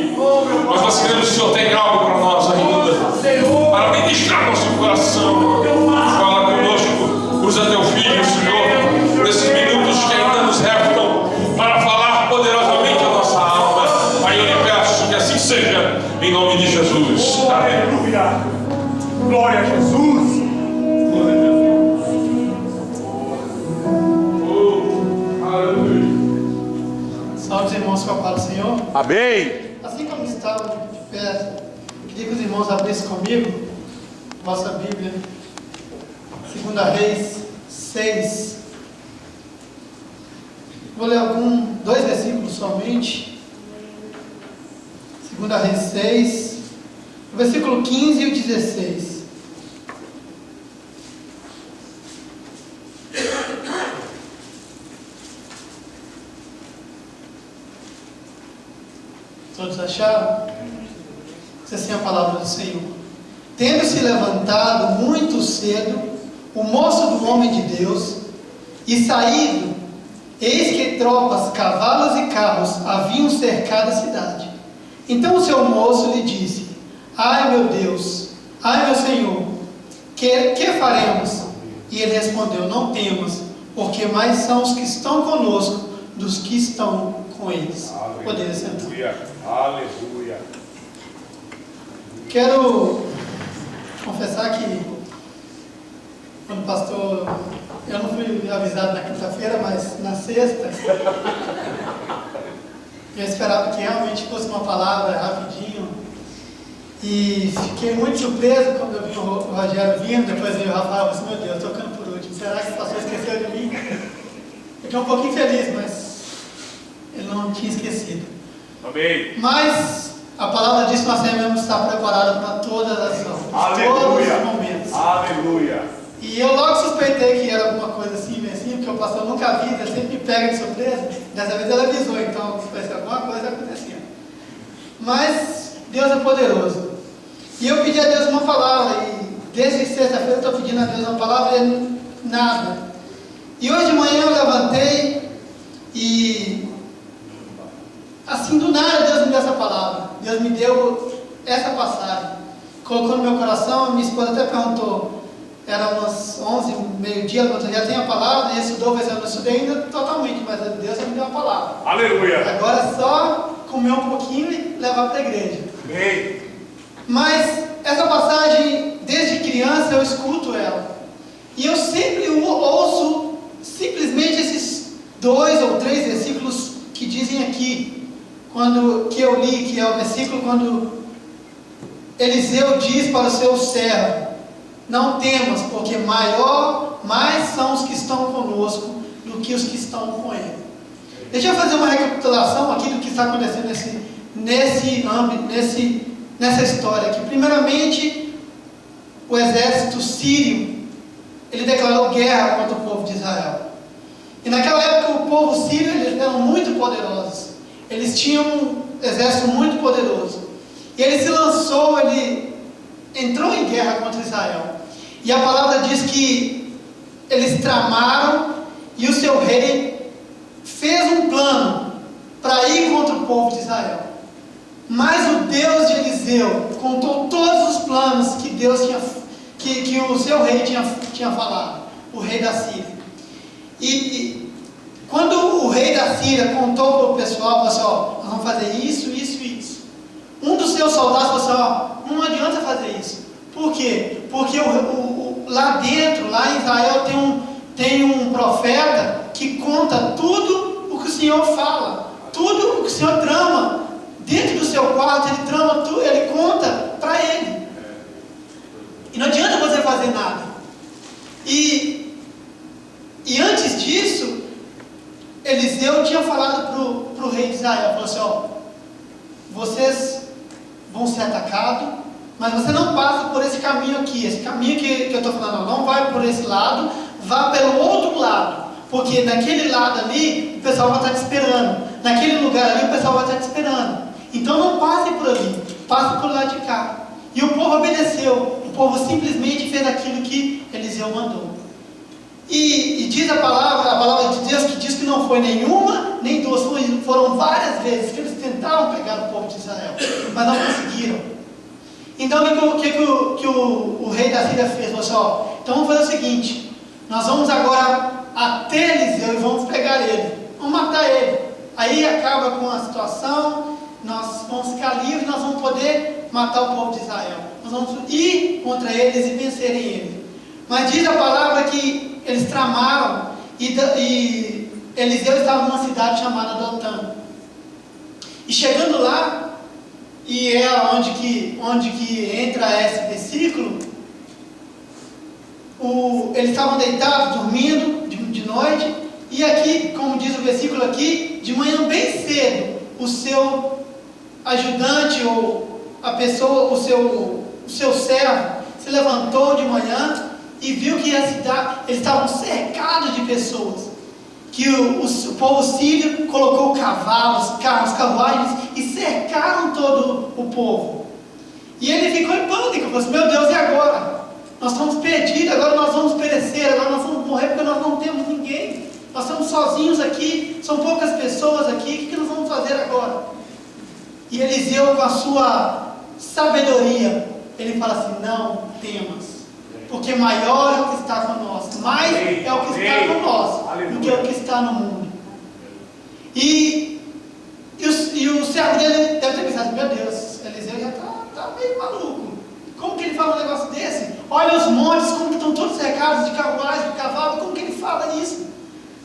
aqui. Mas nós queremos que o Senhor tenha algo para nós ainda, para ministrar nosso coração. Fala conosco, usa teu filho, Senhor, nesses minutos que ainda nos restam, para falar poderosamente a nossa alma. Pai, eu lhe peço que assim seja, em nome de Jesus. Amém. Aleluia! Glória a Jesus! Glória a Jesus. Aleluia. Salve os irmãos com a paz do Senhor. Amém! Assim como estavam de pé, queria que os irmãos abrissem comigo vossa Bíblia, 2 Reis 6. Vou ler dois versículos somente. 2 Reis 6, o versículo 15 e o 16. Todos acharam? Diz assim a palavra do Senhor: tendo-se levantado muito cedo o moço do homem de Deus e saído, eis que tropas, cavalos e carros haviam cercado a cidade. Então o seu moço lhe disse: ai meu Deus, ai meu Senhor, que faremos? E ele respondeu: não temas, porque mais são os que estão conosco dos que estão com eles. Poderia sentar. Aleluia! Quero confessar que, quando o pastor, eu não fui avisado na quinta-feira, mas na sexta, eu esperava que realmente fosse uma palavra rapidinho, e fiquei muito surpreso quando eu vi o Rogério vindo. Depois veio o Rafael e disse: meu Deus, tocando por último, será que o pastor esqueceu de mim? Fiquei um pouquinho feliz, mas ele não tinha esquecido. Amém! Mas a palavra diz que nós devemos estar preparados para todas as horas, Aleluia! todos os momentos. Aleluia! E eu logo suspeitei que era alguma coisa assim, porque o pastor nunca avisa, ele sempre me pega de surpresa. Dessa vez ele avisou, então vai ser alguma coisa acontecendo. Mas Deus é poderoso. E eu pedi a Deus uma palavra, e desde sexta-feira eu estou pedindo a Deus uma palavra e nada. E hoje de manhã eu levantei e, assim do nada, Deus me deu essa palavra. Deus me deu essa passagem, colocou no meu coração. Minha esposa até perguntou, era umas 11, meio-dia, já tem a palavra, e estudou, mas eu não estudei ainda totalmente, mas Deus me deu a palavra. Aleluia! Agora é só comer um pouquinho e levar para a igreja. Amém! Mas essa passagem, desde criança eu escuto ela, e eu sempre ouço simplesmente esses 2 ou 3 versículos que dizem aqui, que eu li, que é o versículo quando Eliseu diz para o seu servo: não temas, porque mais são os que estão conosco do que os que estão com ele. Deixa eu fazer uma recapitulação aqui do que está acontecendo nesse âmbito, nessa história aqui. Primeiramente, o exército sírio, ele declarou guerra contra o povo de Israel. E naquela época o povo sírio, eles eram muito poderosos. Eles tinham um exército muito poderoso. E ele se lançou, ele entrou em guerra contra Israel. E a palavra diz que eles tramaram, e o seu rei fez um plano para ir contra o povo de Israel. Mas o Deus de Eliseu contou todos os planos que Deus que o seu rei tinha falado, o rei da Síria. E quando o rei da Síria contou para o pessoal, falou assim: ó, nós vamos fazer isso, isso e isso. Um dos seus soldados falou assim: ó, não adianta fazer isso. Por quê? Porque lá dentro, lá em Israel, tem um profeta que conta tudo o que o Senhor fala, tudo o que o Senhor trama. Dentro do seu quarto, ele trama tudo, ele conta para ele. E não adianta você fazer nada. E antes disso, Eliseu tinha falado para o rei de Israel, falou assim: ó, vocês vão ser atacados, mas você não passa por esse caminho aqui. Esse caminho que eu estou falando, não vai por esse lado, vá pelo outro lado. Porque naquele lado ali, o pessoal vai estar te esperando. Naquele lugar ali, o pessoal vai estar te esperando. Então não passe por ali, passe por lá de cá. E o povo obedeceu. O povo simplesmente fez aquilo que Eliseu mandou. E diz a palavra de Deus, que diz que não foi nenhuma, nem duas, foram várias vezes que eles tentaram pegar o povo de Israel, mas não conseguiram. Então o que o rei da Síria fez? Falou assim, ó, então vamos fazer o seguinte, nós vamos agora até Eliseu e vamos pegar ele, vamos matar ele. Aí acaba com a situação, nós vamos ficar livres, nós vamos poder matar o povo de Israel. Nós vamos ir contra eles e vencerem eles. Mas diz a palavra que eles tramaram e Eliseu estava numa cidade chamada Dotã. E chegando lá, e é onde que entra esse versículo, eles estavam deitados, dormindo de noite, e aqui, como diz o versículo aqui, de manhã bem cedo, o seu ajudante ou a pessoa, o seu servo, se levantou de manhã e viu que a cidade, eles estavam cercados de pessoas, que o povo sírio colocou cavalos, carros, carruagens e cercaram todo o povo. E ele ficou em pânico, falou assim, meu Deus, e agora? Nós estamos perdidos, agora nós vamos perecer, agora nós vamos morrer porque nós não temos ninguém. Nós estamos sozinhos aqui, são poucas pessoas aqui, o que nós vamos fazer agora? E Eliseu, com a sua sabedoria, ele fala assim, não temas, porque maior é o que está conosco, mais é o que está conosco do que o que está no mundo. E o servo dele deve ter pensado, meu Deus, Eliseu já está meio maluco. Como que ele fala um negócio desse? Olha os montes, como que estão todos cercados de carruagem, de cavalo, como que ele fala isso?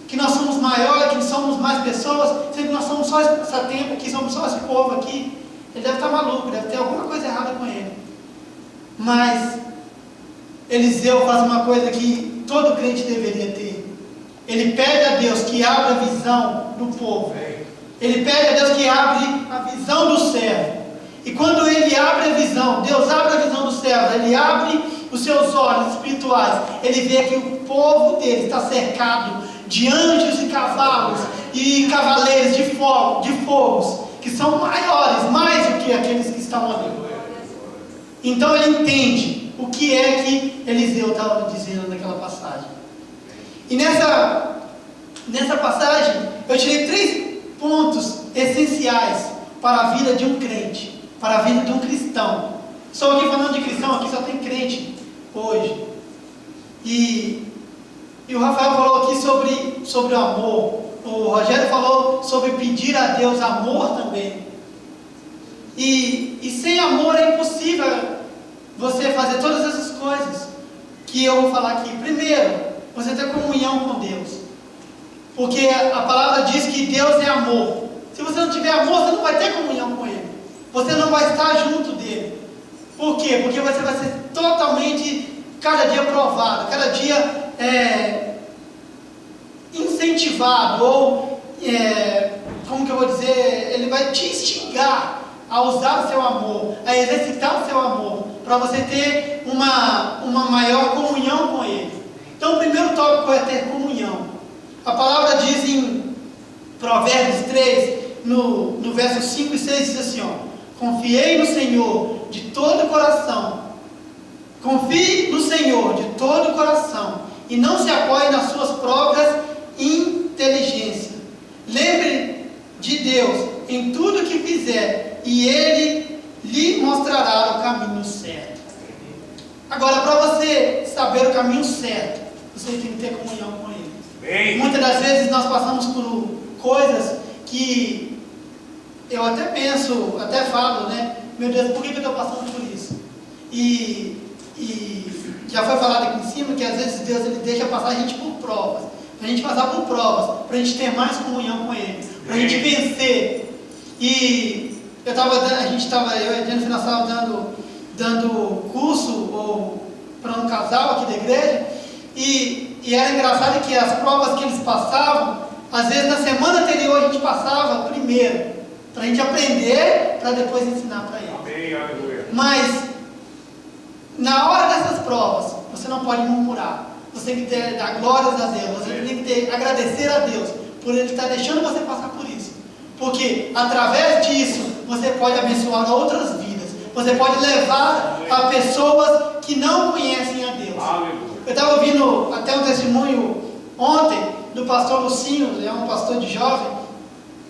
Que nós somos maiores, que somos mais pessoas, sendo que nós somos só essa tempo aqui, somos só esse povo aqui. Ele deve estar maluco, deve ter alguma coisa errada com ele. Mas Eliseu faz uma coisa que todo crente deveria ter. Ele pede a Deus que abra a visão do povo. Ele pede a Deus que abre a visão do servo. E quando ele abre a visão, Deus abre a visão do servo, ele abre os seus olhos espirituais, ele vê que o povo dele está cercado de anjos e cavalos e cavaleiros de fogos, que são maiores, mais do que aqueles que estão ali. Então ele entende o que é que Eliseu estava dizendo naquela passagem. E nessa passagem eu tirei 3 pontos essenciais para a vida de um crente, para a vida de um cristão. Só aqui falando de cristão, aqui só tem crente hoje. E o Rafael falou aqui sobre o amor. O Rogério falou sobre pedir a Deus amor também. E sem amor é impossível você fazer todas essas coisas que eu vou falar aqui. Primeiro, você ter comunhão com Deus. Porque a palavra diz que Deus é amor. Se você não tiver amor, você não vai ter comunhão com Ele. Você não vai estar junto dele. Por quê? Porque você vai ser totalmente, cada dia provado, cada dia incentivado, ou, como que eu vou dizer, ele vai te instigar a usar o seu amor, a exercitar o seu amor, para você ter uma maior comunhão com Ele. Então o primeiro tópico é ter comunhão. A palavra diz em Provérbios 3, no verso 5 e 6, diz assim, ó, confiei no Senhor de todo o coração. Confie no Senhor de todo o coração e não se apoie nas suas próprias inteligências. Lembre de Deus em tudo que fizer e Ele lhe mostrará o caminho certo. Agora, para você saber o caminho certo, você tem que ter comunhão com Ele. Bem. Muitas das vezes nós passamos por coisas que eu até penso, até falo, né? Meu Deus, por que eu estou passando por isso? E já foi falado aqui em cima que às vezes Deus ele deixa passar a gente por provas. Para a gente passar por provas, para a gente ter mais comunhão com Ele, para a gente vencer. E eu e a Jennifer, nós estávamos dando curso para um casal aqui da igreja. E era engraçado que as provas que eles passavam, às vezes na semana anterior a gente passava primeiro, para a gente aprender, para depois ensinar para eles. Amém, aleluia. Mas, na hora dessas provas, você não pode murmurar. Você tem que dar glórias a Deus. Você tem que agradecer a Deus por Ele estar deixando você passar por isso. Porque, através disso, você pode abençoar outras vidas. Você pode levar a pessoas que não conhecem a Deus. Aleluia. Eu estava ouvindo até um testemunho ontem do pastor Lucinho, é um pastor de jovem,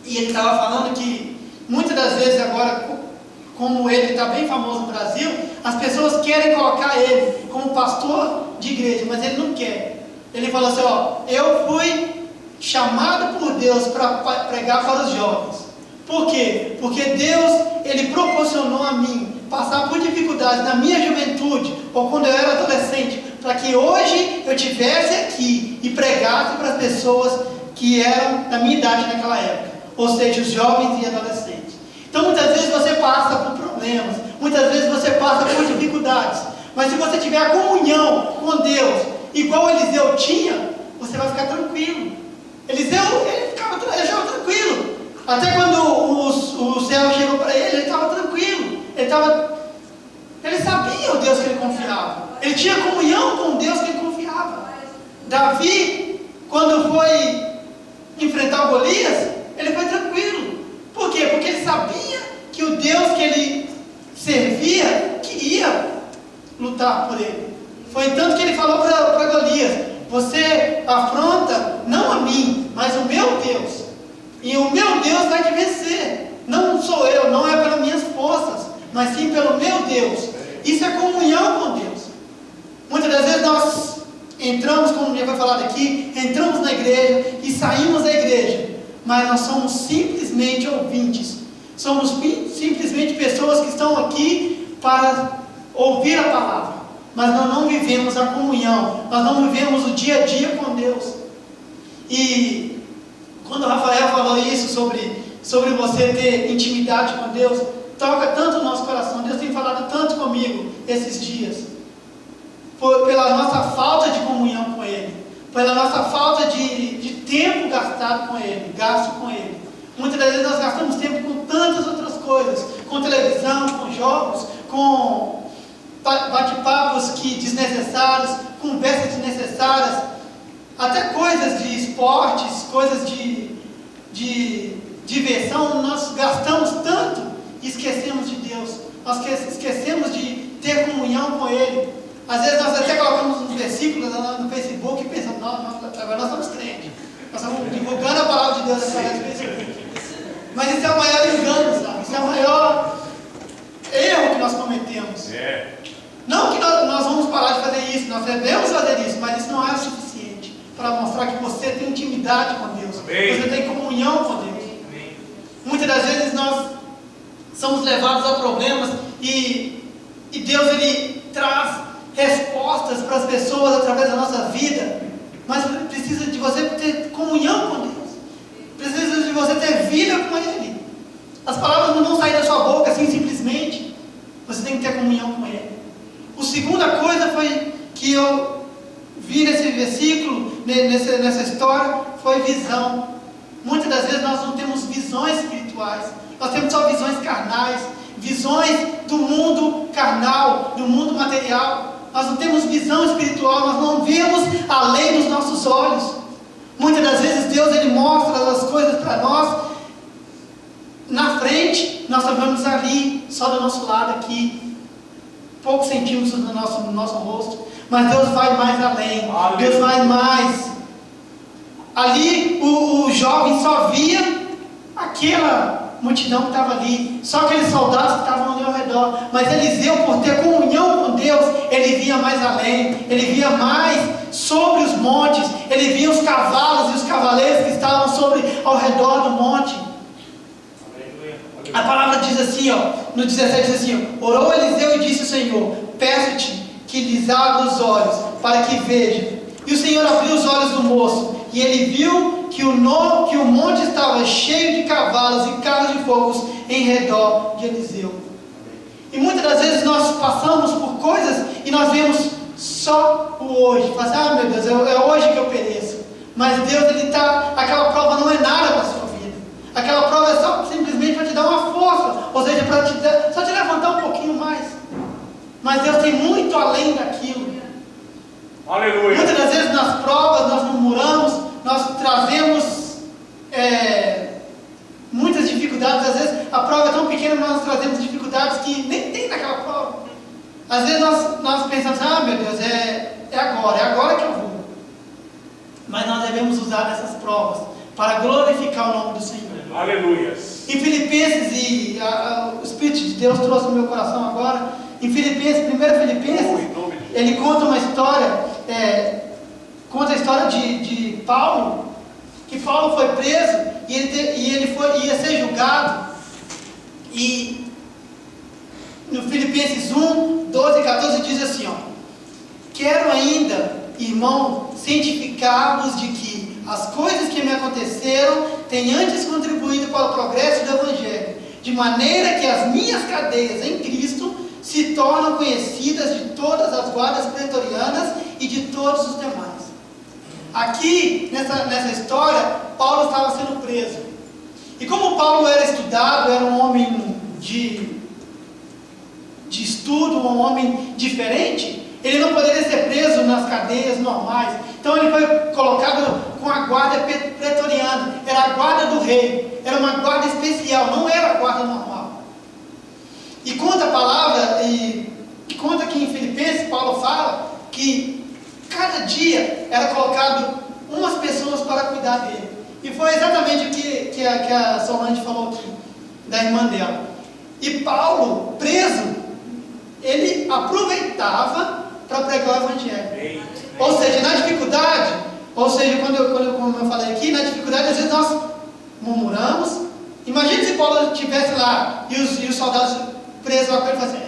e ele estava falando que muitas das vezes agora, como ele está bem famoso no Brasil, as pessoas querem colocar ele como pastor de igreja, mas ele não quer. Ele falou assim, ó, eu fui chamado por Deus para pregar para os jovens. Por quê? Porque Deus, Ele proporcionou a mim passar por dificuldades na minha juventude, ou quando eu era adolescente, para que hoje eu estivesse aqui e pregasse para as pessoas que eram da minha idade naquela época, ou seja, os jovens e adolescentes. Então muitas vezes você passa por problemas, muitas vezes você passa por dificuldades, mas se você tiver a comunhão com Deus, igual Eliseu tinha, você vai ficar tranquilo. Eliseu, ele ficava tranquilo. Até quando o céu chegou para ele estava tranquilo. Ele sabia o Deus que ele confiava. Ele tinha comunhão com o Deus que ele confiava. Davi, quando foi enfrentar o Golias, ele foi tranquilo. Por quê? Porque ele sabia que o Deus que ele servia queria lutar por ele. Foi tanto que ele falou para Golias: você afronta não a mim, mas o meu Deus. E o meu Deus vai te vencer. Não sou eu, não é pelas minhas forças, mas sim pelo meu Deus. Isso é comunhão com Deus. Muitas das vezes nós entramos, como já foi falado aqui, entramos na igreja e saímos da igreja, mas nós somos simplesmente ouvintes. Somos simplesmente pessoas que estão aqui para ouvir a palavra, mas nós não vivemos a comunhão, nós não vivemos o dia a dia com Deus. E quando o Rafael falou isso sobre você ter intimidade com Deus, toca tanto o nosso coração. Deus tem falado tanto comigo esses dias, pela nossa falta de comunhão com Ele, pela nossa falta de tempo gasto com Ele. Muitas das vezes nós gastamos tempo com tantas outras coisas, com televisão, com jogos, com bate-papos desnecessários, conversas desnecessárias, até coisas de esportes, coisas de diversão. Nós gastamos tanto e esquecemos de Deus. Nós esquecemos de ter comunhão com Ele. Às vezes nós até colocamos uns versículos no Facebook e pensamos: agora nós somos crentes, nós estamos divulgando a palavra de Deus através do Facebook. Mas isso é o maior engano, sabe? Isso é o maior erro que nós cometemos. Não que nós vamos parar de fazer isso, nós devemos fazer isso, mas isso não é o suficiente para mostrar que você tem intimidade com Deus, você tem comunhão com Deus. Muitas das vezes nós somos levados a problemas e Deus, Ele traz respostas para as pessoas através da nossa vida, mas precisa de você ter comunhão com Deus, precisa de você ter vida com Ele. As palavras não vão sair da sua boca assim simplesmente, você tem que ter comunhão com Ele. A segunda coisa foi que eu vi nesse versículo, nessa história, foi visão. Muitas das vezes nós não temos visões espirituais, nós temos só visões carnais, visões do mundo carnal, do mundo material. Nós não temos visão espiritual, nós não vemos além dos nossos olhos. Muitas das vezes Deus, Ele mostra as coisas para nós na frente, nós estamos ali, só do nosso lado aqui, poucos centímetros no nosso rosto, mas Deus vai mais além. Deus vai mais. Ali o jovem só via aquela multidão que estava ali, só aqueles soldados que estavam ali ao redor, mas Eliseu, por ter comunhão com Deus, ele via mais além, ele via mais sobre os montes, ele via os cavalos e os cavaleiros que estavam ao redor do monte. A palavra diz assim, no 17 diz assim: orou Eliseu e disse ao Senhor: peço-te que lhes abra os olhos, para que vejam. E o Senhor abriu os olhos do moço, e ele viu que o monte estava cheio de cavalos e carros de fogo em redor de Eliseu. E muitas das vezes nós passamos por coisas e nós vemos só o hoje. Fala assim: meu Deus, é hoje que eu pereço. Mas Deus, aquela prova não é nada para a sua vida. Aquela prova é só simplesmente para te dar uma força, ou seja, para só te levantar um pouquinho mais. Mas Deus tem muito além daquilo. Aleluia. Muitas das vezes nas provas nós murmuramos, nós trazemos muitas dificuldades. Às vezes a prova é tão pequena, mas nós trazemos dificuldades que nem tem naquela prova. Às vezes nós pensamos: meu Deus, é é agora que eu vou. Mas nós devemos usar essas provas para glorificar o nome do Senhor. Aleluia. Em Filipenses, e o Espírito de Deus trouxe no meu coração agora, em Filipenses, 1 Filipenses, ele conta uma história, conta a história de Paulo, que Paulo foi preso e ele ia ser julgado, e no Filipenses 1, 12 e 14 diz assim, ó: quero ainda, irmão, cientificar-vos de que as coisas que me aconteceram têm antes contribuído para o progresso do Evangelho, de maneira que as minhas cadeias em Cristo se tornam conhecidas de todas as guardas pretorianas e de todos os demais. Aqui, nessa história, Paulo estava sendo preso. E como Paulo era estudado, era um homem de estudo, um homem diferente, ele não poderia ser preso nas cadeias normais. Então ele foi colocado com a guarda pretoriana. Era a guarda do rei. Era uma guarda especial, não era a guarda normal. E conta a palavra, e conta que em Filipenses, Paulo fala que cada dia era colocado umas pessoas para cuidar dele. E foi exatamente o que a Solange falou aqui, da irmã dela. E Paulo, preso, ele aproveitava para pregar o Evangelho. Ou seja, na dificuldade, como eu falei aqui, na dificuldade, às vezes nós murmuramos. Imagina se Paulo estivesse lá e os soldados presos lá com ele e falassem: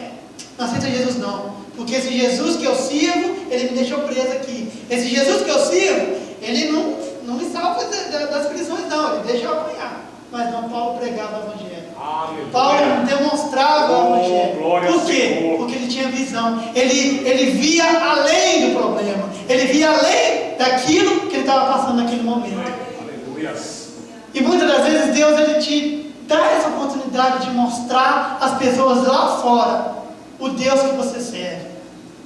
não aceita Jesus não, porque esse Jesus que eu sirvo, ele me deixou preso aqui. Esse Jesus que eu sirvo, ele não me salva das prisões não, ele deixa eu apanhar. Mas não, Paulo pregava o Evangelho. Paulo demonstrava o Evangelho. Por quê? Porque ele tinha visão. Ele via além do problema. Ele via além daquilo que ele estava passando naquele momento. Aleluia. E muitas das vezes Deus ele te dá essa oportunidade de mostrar às pessoas lá fora o Deus que você serve.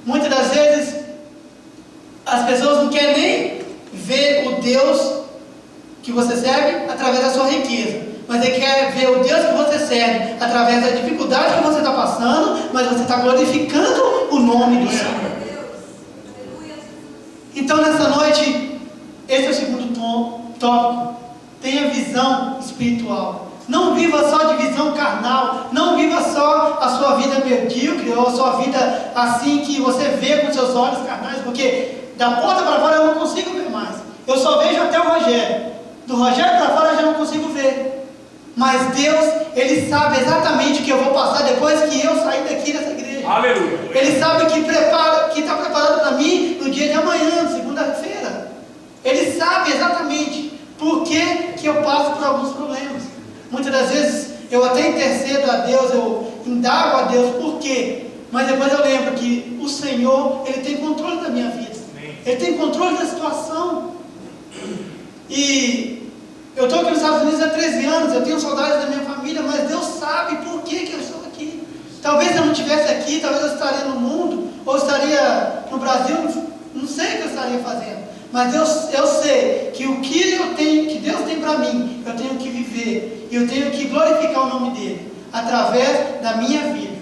Muitas das vezes as pessoas não querem nem ver o Deus que você serve através da sua riqueza, mas ele quer ver o Deus que você serve através da dificuldade que você está passando, mas você está glorificando o nome do Senhor. Então nessa noite, esse é o segundo tópico. Tenha visão espiritual. Não viva só de visão carnal. Não viva só a sua vida medíocre ou a sua vida assim que você vê com seus olhos carnais, porque da porta para fora eu não consigo ver mais. Eu só vejo até o Rogério. Do Rogério para fora eu já não consigo ver. Mas Deus, Ele sabe exatamente o que eu vou passar depois que eu sair daqui dessa igreja. Aleluia. Ele sabe que está preparado para mim no dia de amanhã, segunda-feira. Ele sabe exatamente por que eu passo por alguns problemas. Muitas das vezes eu até intercedo a Deus, eu indago a Deus por quê. Mas depois eu lembro que o Senhor, Ele tem controle da minha vida. Ele tem controle da situação. E eu estou aqui nos Estados Unidos há 13 anos, eu tenho saudades da minha família, mas Deus sabe por que eu estou aqui. Talvez eu não estivesse aqui, talvez eu estaria no mundo, ou estaria no Brasil, não sei o que eu estaria fazendo. Mas eu sei que o que Deus tem para mim, eu tenho que viver, e eu tenho que glorificar o nome dEle, através da minha vida.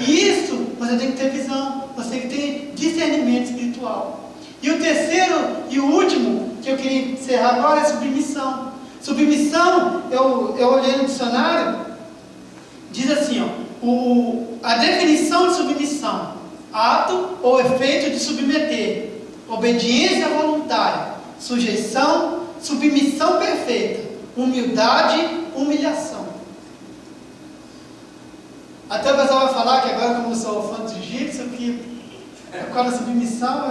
E isso, você tem que ter visão, você tem que ter discernimento espiritual. E o terceiro e o último que eu queria encerrar agora é submissão. Submissão, eu olhei no dicionário, diz assim, ó, a definição de submissão: ato ou efeito de submeter, obediência voluntária, sujeição, submissão perfeita, humildade, humilhação. Até o pessoal vai falar que agora, como eu sou fã de jiu-jitsu, que agora a submissão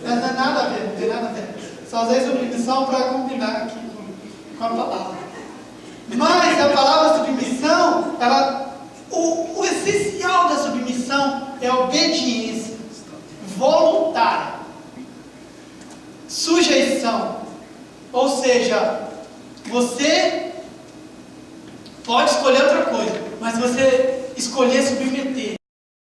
não é nada a ver, não tem nada a ver. Só usei submissão para combinar aqui com a palavra. Mas a palavra submissão, o essencial da submissão é a obediência voluntária, sujeição. Ou seja, você pode escolher outra coisa, mas você escolher submeter,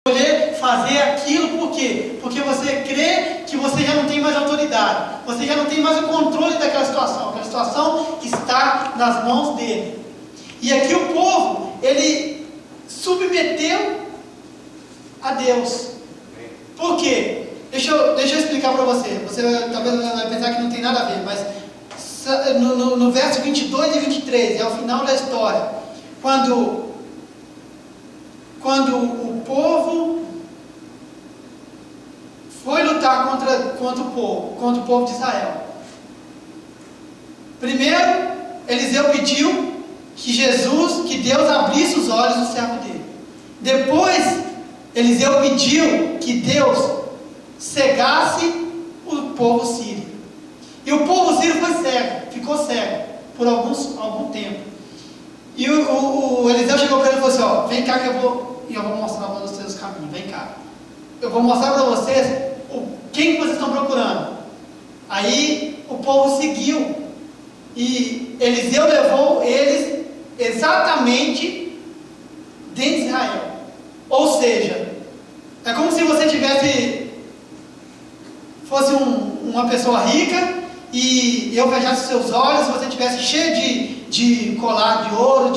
escolher fazer aquilo, por quê? Porque você crê que você já não tem mais autoridade, você já não tem mais o controle daquela situação, aquela situação está nas mãos dele. E aqui o povo, ele submeteu a Deus. Por quê? Deixa eu explicar para você. Você talvez vai pensar que não tem nada a ver, mas no verso 22 e 23, é o final da história, quando o povo foi lutar contra o povo de Israel. Primeiro, Eliseu pediu que Deus abrisse os olhos do servo dele. Depois, Eliseu pediu que Deus cegasse o povo sírio. E o povo sírio ficou cego por algum tempo. E o Eliseu chegou para ele e falou assim: ó, vem cá que eu vou mostrar para vocês os caminhos, vem cá. Eu vou mostrar para vocês quem que vocês estão procurando. Aí o povo seguiu. E Eliseu levou eles exatamente dentro de Israel. Ou seja, é como se você fosse uma pessoa rica e eu fechasse seus olhos, se você tivesse cheio de colar de ouro,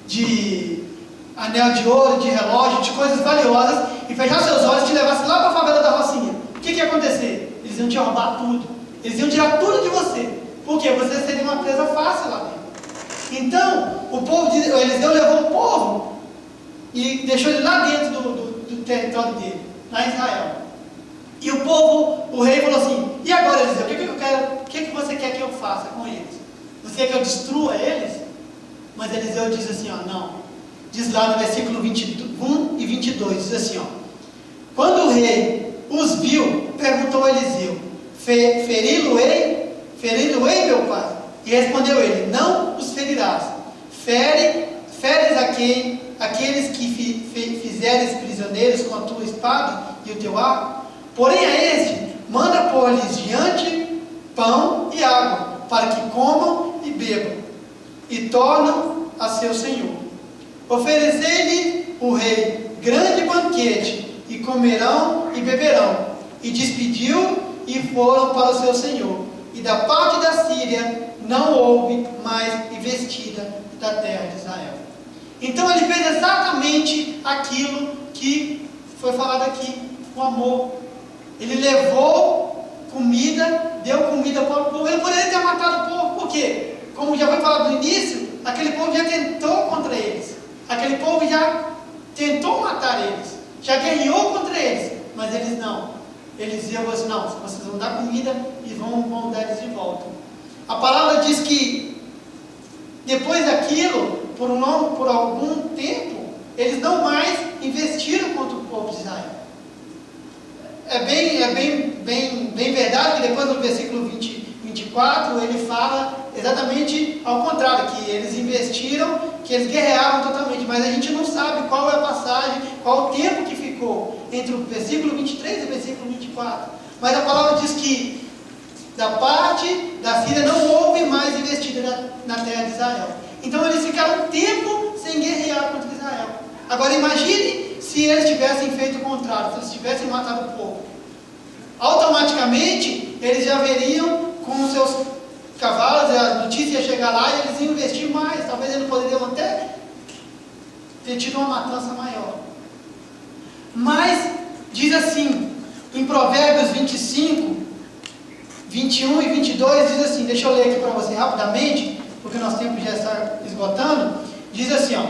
de anel de ouro, de relógio, de coisas valiosas, e fechasse seus olhos e te levasse lá para a favela da Rocinha. O que ia acontecer? Eles iam te roubar tudo. Eles iam tirar tudo de você. Por quê? Você seria uma presa fácil lá dentro. Então, o Eliseu levou o povo e deixou ele lá dentro do território dele, lá em Israel. E o rei falou assim: e agora, Eliseu, o que você quer que eu faça com eles? Você quer que eu destrua eles? Mas Eliseu diz assim, ó, não. Diz lá no versículo 21 e 22, diz assim, ó: quando o rei os viu, perguntou a Eliseu: feri-lo-ei, meu pai? E respondeu ele: não os ferirás. Feres aqueles que fizeres prisioneiros com a tua espada e o teu arco. Porém a este, manda pôr-lhes diante pão e água, para que comam e bebam, e tornam a seu senhor. Oferecei-lhe o rei grande banquete, e comerão e beberão. E despediu e foram para o seu senhor. E da parte da Síria não houve mais investida da terra de Israel. Então ele fez exatamente aquilo que foi falado aqui, o amor. Ele levou comida, deu comida para o povo. Ele poderia ter matado o povo, por quê? Como já foi falado no início, aquele povo já tentou contra eles. Aquele povo já tentou matar eles, já guerreou contra eles, mas eles não. Eliseu falou assim: não, vocês vão dar comida e vão dar eles de volta. A palavra diz que depois daquilo, por algum tempo, eles não mais investiram contra o povo de Israel. É bem verdade que depois no versículo 24 ele fala exatamente ao contrário, que eles investiram, que eles guerrearam totalmente, mas a gente não sabe qual é a passagem, qual o tempo que ficou entre o versículo 23 e o versículo 24. Mas a palavra diz que da parte da Síria não houve mais investida na terra de Israel. Então eles ficaram um tempo sem guerrear contra Israel. Agora imagine se eles tivessem feito o contrário, se eles tivessem matado o povo. Automaticamente eles já veriam com os seus cavalos, a notícia ia chegar lá e eles iam investir mais. Talvez eles poderiam até ter tido uma matança maior. Mas diz assim, em Provérbios 25, 21 e 22, diz assim, deixa eu ler aqui para você rapidamente, porque nosso tempo já está esgotando. Diz assim, ó: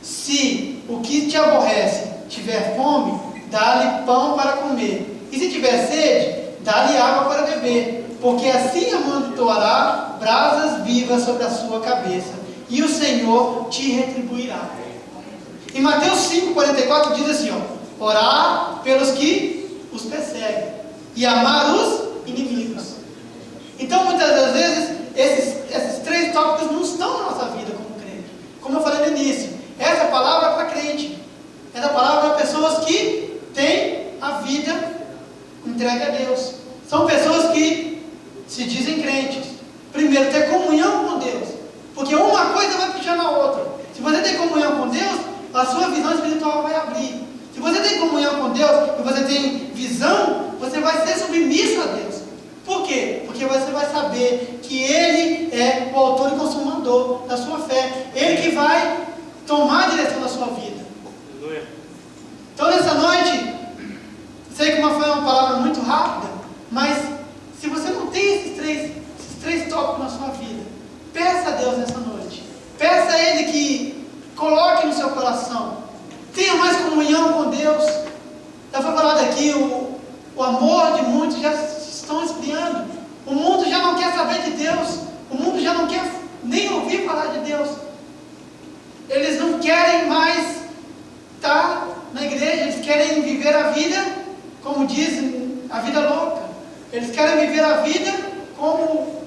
se o que te aborrece tiver fome, dá-lhe pão para comer, e se tiver sede, dá-lhe água para beber, porque assim amontoará brasas vivas sobre a sua cabeça, e o Senhor te retribuirá. Em Mateus 5,44 diz assim, ó: orar pelos que os perseguem e amar os inimigos. Então muitas das vezes esses três tópicos não estão na nossa vida como crente. Como eu falei no início, essa palavra é para crente, essa palavra é para pessoas que têm a vida entregue a Deus. São pessoas que se dizem crentes. Primeiro, ter comunhão com Deus, porque uma coisa vai puxando a outra. Se você tem comunhão com Deus, a sua visão espiritual vai abrir. Se você tem comunhão com Deus e você tem visão, você vai ser submisso a Deus. Por quê? Porque você vai saber que Ele é o autor e consumador da sua fé. Ele que vai tomar a direção da sua vida. Então nessa noite, sei que uma comunhão com Deus. Já foi falado aqui, o amor de muitos já estão esfriando. O mundo já não quer saber de Deus. O mundo já não quer nem ouvir falar de Deus. Eles não querem mais estar na igreja. Eles querem viver a vida, como dizem, a vida louca. Eles querem viver a vida como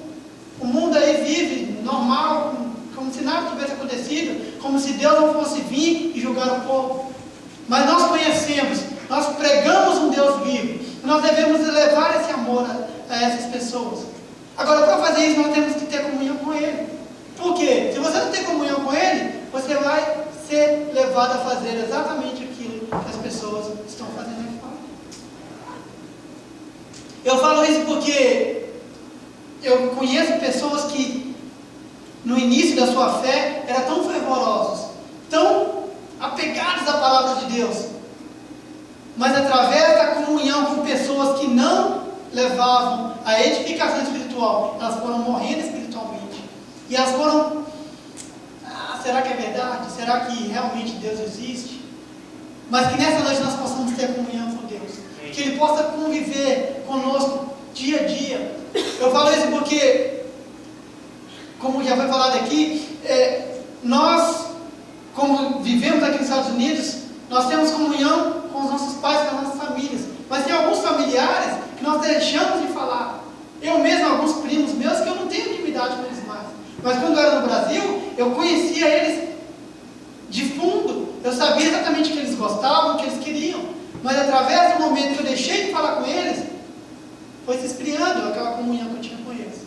o mundo aí vive, normal, como se nada tivesse acontecido, como se Deus não fosse vir e julgar o povo. Mas nós conhecemos, nós pregamos um Deus vivo. Nós devemos levar esse amor a essas pessoas. Agora, para fazer isso, nós temos que ter comunhão com Ele. Por quê? Se você não tem comunhão com Ele, você vai ser levado a fazer exatamente aquilo que as pessoas estão fazendo aqui fora. Eu falo isso porque eu conheço pessoas que no início da sua fé eram tão fervorosos, tão apegados à palavra de Deus, mas através da comunhão com pessoas que não levavam a edificação espiritual, elas foram morrendo espiritualmente. E elas foram, será que é verdade? Será que realmente Deus existe? Mas que nessa noite nós possamos ter comunhão com Deus, que Ele possa conviver conosco dia a dia. Eu falo isso porque, como já foi falado aqui, nós, como vivemos aqui nos Estados Unidos, nós temos comunhão com os nossos pais, com as nossas famílias. Mas tem alguns familiares que nós deixamos de falar. Eu mesmo, alguns primos meus, que eu não tenho intimidade com eles mais. Mas quando eu era no Brasil, eu conhecia eles de fundo. Eu sabia exatamente o que eles gostavam, o que eles queriam. Mas através do momento que eu deixei de falar com eles, foi se esfriando aquela comunhão que eu tinha com eles.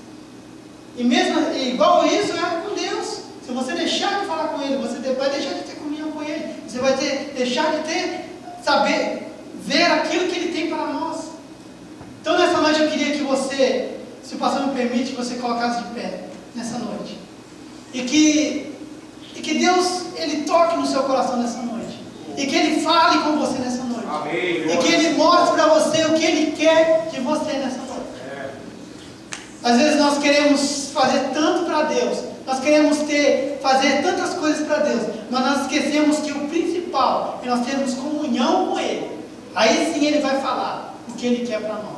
E mesmo igual isso é com Deus. Se você deixar de falar com Ele, você vai deixar de ter comunhão com Ele. Você vai deixar de saber, ver aquilo que Ele tem para nós. Então nessa noite eu queria que você, se o pastor me permite, que você colocasse de pé nessa noite. E que Deus, Ele toque no seu coração nessa noite. E que Ele fale com você nessa noite. Amém. E que Ele mostre para você o que Ele quer de você nessa noite. Às vezes nós queremos fazer tanto para Deus, nós queremos fazer tantas coisas para Deus, mas nós esquecemos que o principal é nós termos comunhão com Ele. Aí sim Ele vai falar o que Ele quer para nós.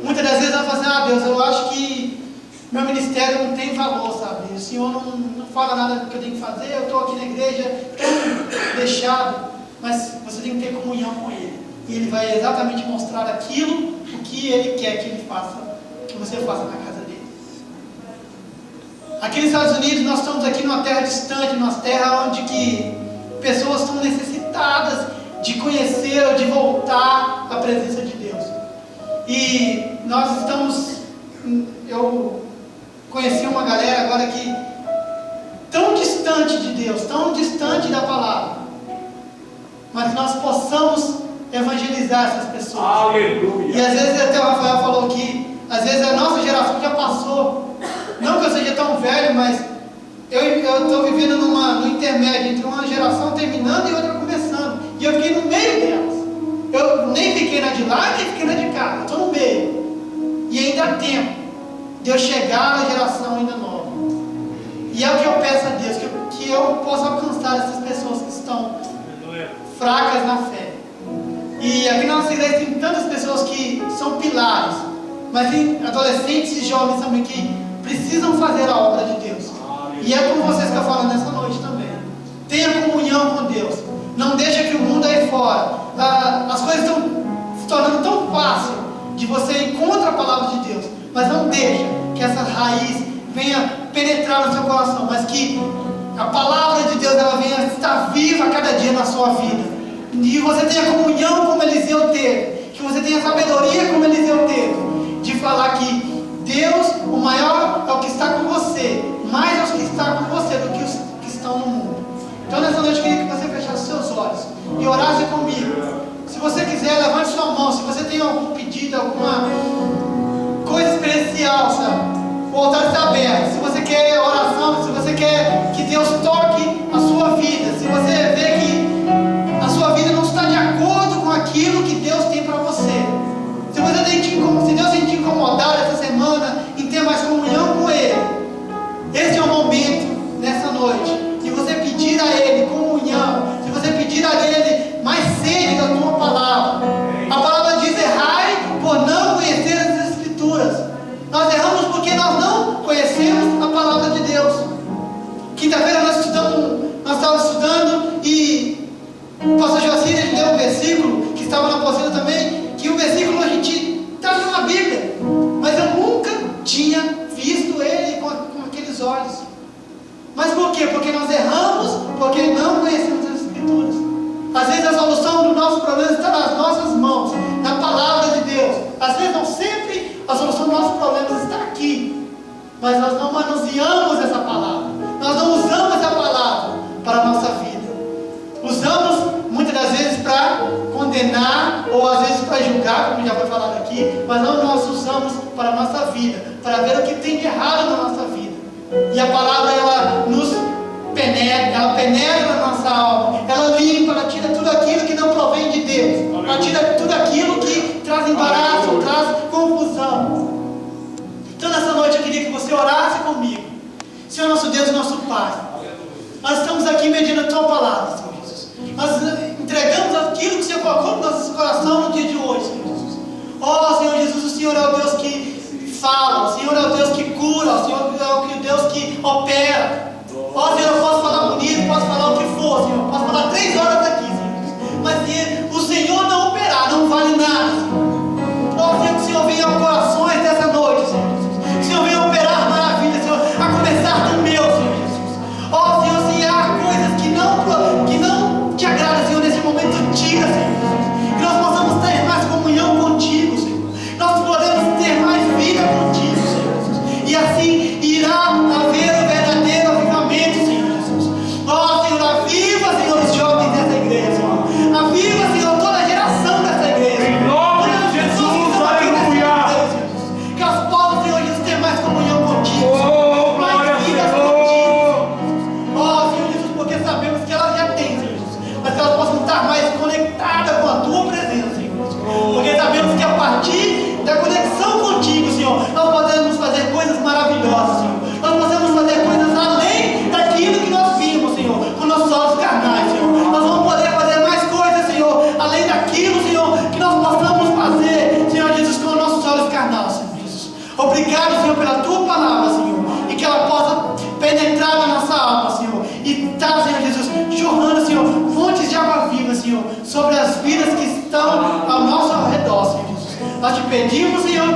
Muitas das vezes nós falamos assim, Deus, eu acho que meu ministério não tem valor, sabe? O Senhor não fala nada do que eu tenho que fazer, eu estou aqui na igreja tão deixado, mas você tem que ter comunhão com Ele. E Ele vai exatamente mostrar aquilo, o que Ele quer que Ele faça, que você faça na casa dele. Aqui nos Estados Unidos nós estamos aqui numa terra distante, numa terra onde que pessoas estão necessitadas de conhecer ou de voltar à presença de Deus. E nós eu conheci uma galera agora que tão distante de Deus, tão distante da palavra, mas nós possamos evangelizar essas pessoas. Aleluia. E às vezes até o Rafael falou que às vezes a nossa geração já passou, não que eu seja tão velho, mas eu estou vivendo no intermédio entre uma geração terminando e outra começando, e eu fiquei no meio delas. Eu nem fiquei na de lá, nem fiquei na de cá, eu estou no meio, e ainda há tempo de eu chegar na geração ainda nova. E é o que eu peço a Deus, que eu possa alcançar essas pessoas que estão fracas na fé. E aqui na nossa igreja tem tantas pessoas que são pilares, mas tem adolescentes e jovens também que precisam fazer a obra de Deus. E é com vocês que eu falo nessa noite também. Tenha comunhão com Deus. Não deixa que o mundo aí fora, as coisas estão se tornando tão fácil de você ir contra a palavra de Deus, mas não deixa que essa raiz venha penetrar no seu coração, mas que a palavra de Deus ela venha estar viva a cada dia na sua vida. E você tenha comunhão como Eliseu teve, que você tenha sabedoria como Eliseu teve, de falar que Deus, o maior é o que está com você, mais é o que está com você do que os que estão no mundo. Então nessa noite eu queria que você fechasse seus olhos e orasse comigo. Se você quiser, levante sua mão. Se você tem algum pedido, alguma coisa especial, sabe? O altar está aberto. Se você quer oração, se você quer que Deus toque a sua vida, se você vê que a sua vida não está de acordo com aquilo que Deus tem para você, se Deus tem te incomodado essa semana em ter mais comunhão com Ele, esse é o momento nessa noite de você pedir a Ele comunhão. versículo que estava na apostila também, que o versículo a gente está na Bíblia, mas eu nunca tinha visto ele com aqueles olhos. Mas por quê? Porque nós erramos, porque não conhecemos as Escrituras. Às vezes a solução do nosso problema está nas nossas mãos, na palavra de Deus. Às vezes não sempre a solução dos nossos problemas está aqui, mas nós não manuseamos essa palavra, nós não usamos essa palavra para a nossa vida. Usamos muitas das vezes para condenar, ou às vezes para julgar, como já foi falado aqui, mas não nós usamos para a nossa vida, para ver o que tem de errado na nossa vida. E a palavra, ela nos penetra, ela penetra na nossa alma, ela limpa, ela tira tudo aquilo que não provém de Deus, ela tira tudo aquilo que traz embaraço, traz confusão. Então nessa noite eu queria que você orasse comigo. Senhor nosso Deus e nosso Pai, nós estamos aqui medindo a Tua palavra, Senhor Jesus. Nós entregamos aquilo que o Senhor colocou no nosso coração no dia de hoje, Senhor Jesus. Ó Senhor Jesus, o Senhor é o Deus que fala, o Senhor é o Deus que cura, o Senhor é o Deus que opera. Ó Senhor, eu posso falar bonito, posso falar o que for, Senhor, posso falar 3 horas aqui, Senhor Jesus. Mas se o Senhor não operar, não vale nada, Senhor. Ó Senhor, que o Senhor venha aos corações dessa noite, Senhor Jesus. Que o Senhor venha operar maravilhas, Senhor, a começar do meu, Senhor Jesus. Ó Senhor, se há coisas que não te agradam, Senhor, nesse momento, tira, Senhor Jesus. Que nós possamos ter mais comunhão contigo, Senhor. Nós podemos ter mais vida contigo, Senhor Jesus. E assim irá haver o verdadeiro avivamento, Senhor Jesus. Ó Senhor, aviva, Senhor, os jovens dessa igreja, Senhor. Aviva, Senhor, toda a geração dessa igreja. Em nome de Jesus, aleluia. Que elas possam, Senhor Jesus, ter mais comunhão contigo. Oh, Mais glória a vidas Deus. contigo. Ó Senhor Jesus, porque sabemos que elas já têm, Senhor Jesus. Mas que elas possam estar mais conectadas com a Tua presença, Senhor Jesus. Porque sabemos que a partir da conexão contigo, Senhor, nós podemos fazer coisas maravilhosas, Senhor. Nós podemos fazer coisas além daquilo que nós vimos, Senhor, com nossos olhos carnais, Senhor. Nós vamos poder fazer mais coisas, Senhor, além daquilo, Senhor, que nós possamos fazer, Senhor Jesus, com nossos olhos carnais, Senhor Jesus. Obrigado, Senhor, pela Tua palavra, Senhor, e que ela possa penetrar na nossa alma, Senhor, e estar, Senhor Jesus, jorrando, Senhor, fontes de água viva, Senhor, sobre as vidas que estão ao nosso redor, Senhor Jesus. Nós te pedimos, Senhor,